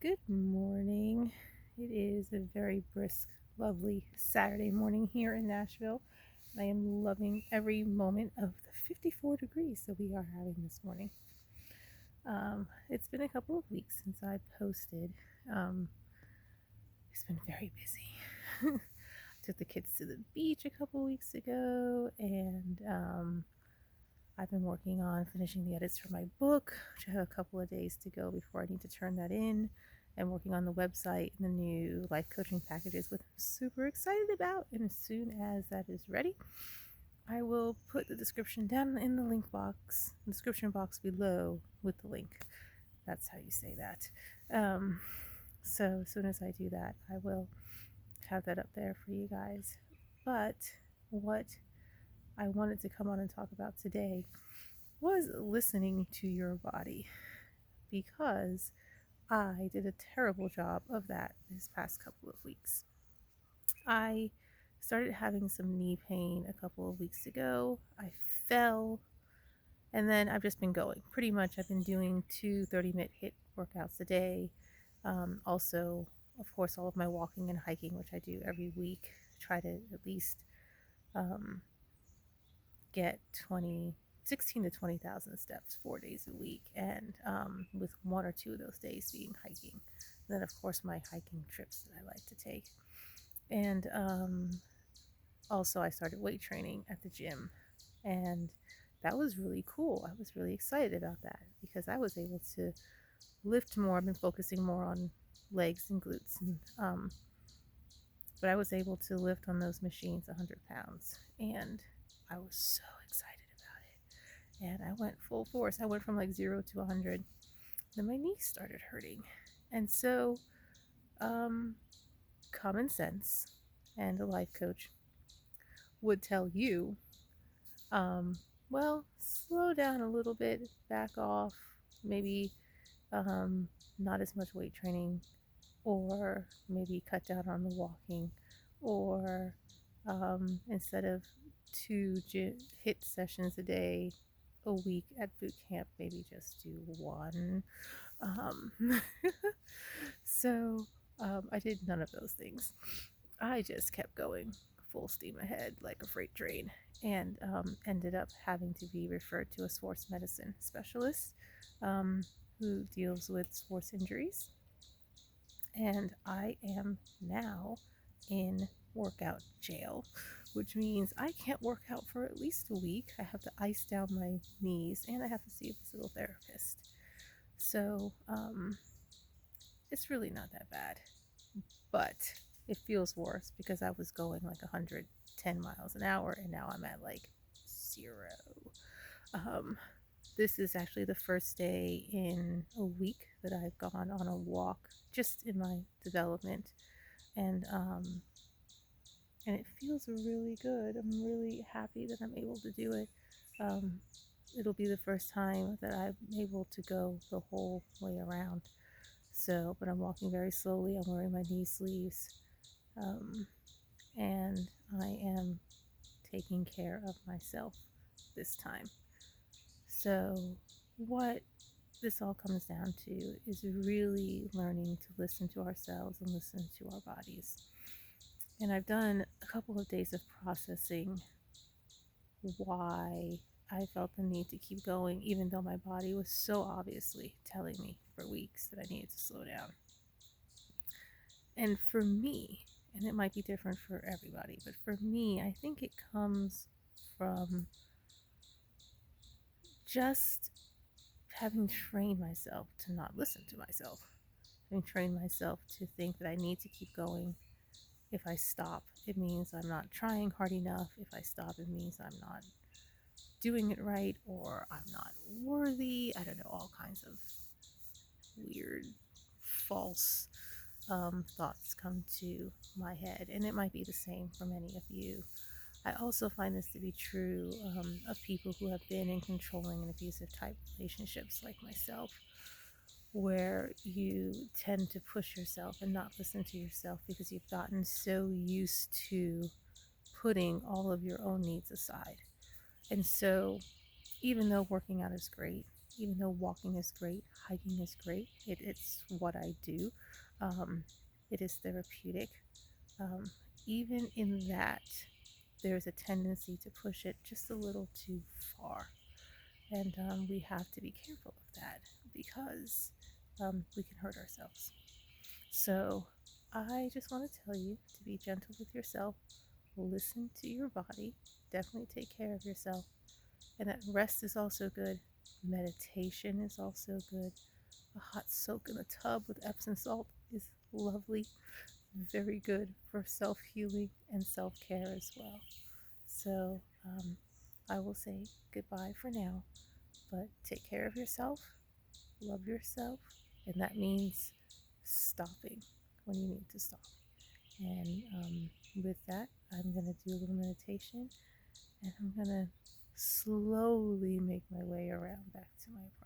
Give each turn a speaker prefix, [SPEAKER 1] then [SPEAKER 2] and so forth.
[SPEAKER 1] Good morning. It is a very brisk, lovely Saturday morning here in Nashville. I am loving every moment of the 54 degrees that we are having this morning. It's been a couple of weeks since I posted. Um, it's been very busy. Took the kids to the beach a couple of weeks ago, and I've been working on finishing the edits for my book, which I have a couple of days to go before I need to turn that in, and working on the website and the new life coaching packages, which I'm super excited about. And as soon as that is ready, I will put the description down in the description box below with the link. That's how you say that. Um, so as soon as I do that, I will have that up there for you guys. But what I wanted to come on and talk about today was listening to your body, because I did a terrible job of that this past couple of weeks. I started having some knee pain a couple of weeks ago. I fell, and then I've just been going. Pretty much, I've been doing 2 30-minute HIIT workouts a day. Also, of course, all of my walking and hiking, which I do every week. Try to at least um, get 16 to 20,000 steps 4 days a week, and with 1 or 2 of those days being hiking. And then, of course, my hiking trips that I like to take. And also, I started weight training at the gym, and that was really cool. I was really excited about that because I was able to lift more. I've been focusing more on legs and glutes, but I was able to lift on those machines 100 pounds, and I was so excited about it. And I went full force. I went from like 0 to 100. Then my knees started hurting. And so, um, common sense and a life coach would tell you, um, well, slow down a little bit, back off, maybe not as much weight training, or maybe cut down on the walking, or instead of 2 HIIT sessions a day a week at boot camp, maybe just do 1. Um, so I did none of those things. I just kept going full steam ahead like a freight train, and ended up having to be referred to a sports medicine specialist um, who deals with sports injuries. And I am now in workout jail, which means I can't work out for at least a week. I have to ice down my knees, and I have to see a physical therapist. So it's really not that bad, but it feels worse because I was going like 110 miles an hour, and now I'm at like 0. Um, this is actually the first day in a week that I've gone on a walk just in my development, and it feels really good. I'm really happy that I'm able to do it. Um, it'll be the first time that I'm able to go the whole way around. So, but I'm walking very slowly. I'm wearing my knee sleeves, um, and I am taking care of myself this time. So, what this all comes down to is really learning to listen to ourselves and listen to our bodies. And I've done a couple of days of processing why I felt the need to keep going, even though my body was so obviously telling me for weeks that I needed to slow down. And for me, and it might be different for everybody, but for me, I think it comes from just having trained myself to not listen to myself, having trained myself to think that I need to keep going. If I stop, it means I'm not trying hard enough. If I stop, it means I'm not doing it right, or I'm not worthy. I don't know, all kinds of weird, false thoughts come to my head, and it might be the same for many of you. I also find this to be true of people who have been in controlling and abusive type relationships like myself, where you tend to push yourself and not listen to yourself because you've gotten so used to putting all of your own needs aside. And so, even though working out is great, even though walking is great, hiking is great, it's what I do. Um, it is therapeutic. Um, Even in that, there's a tendency to push it just a little too far. And we have to be careful of that because we can hurt ourselves. So I just want to tell you to be gentle with yourself, listen to your body, definitely take care of yourself, and that rest is also good. Meditation is also good. A hot soak in the tub with Epsom salt is lovely, very good for self healing and self care as well. So I will say goodbye for now, but take care of yourself, love yourself, and that means stopping when you need to stop. And with that, I'm going to do a little meditation and I'm going to slowly make my way around back to my apartment.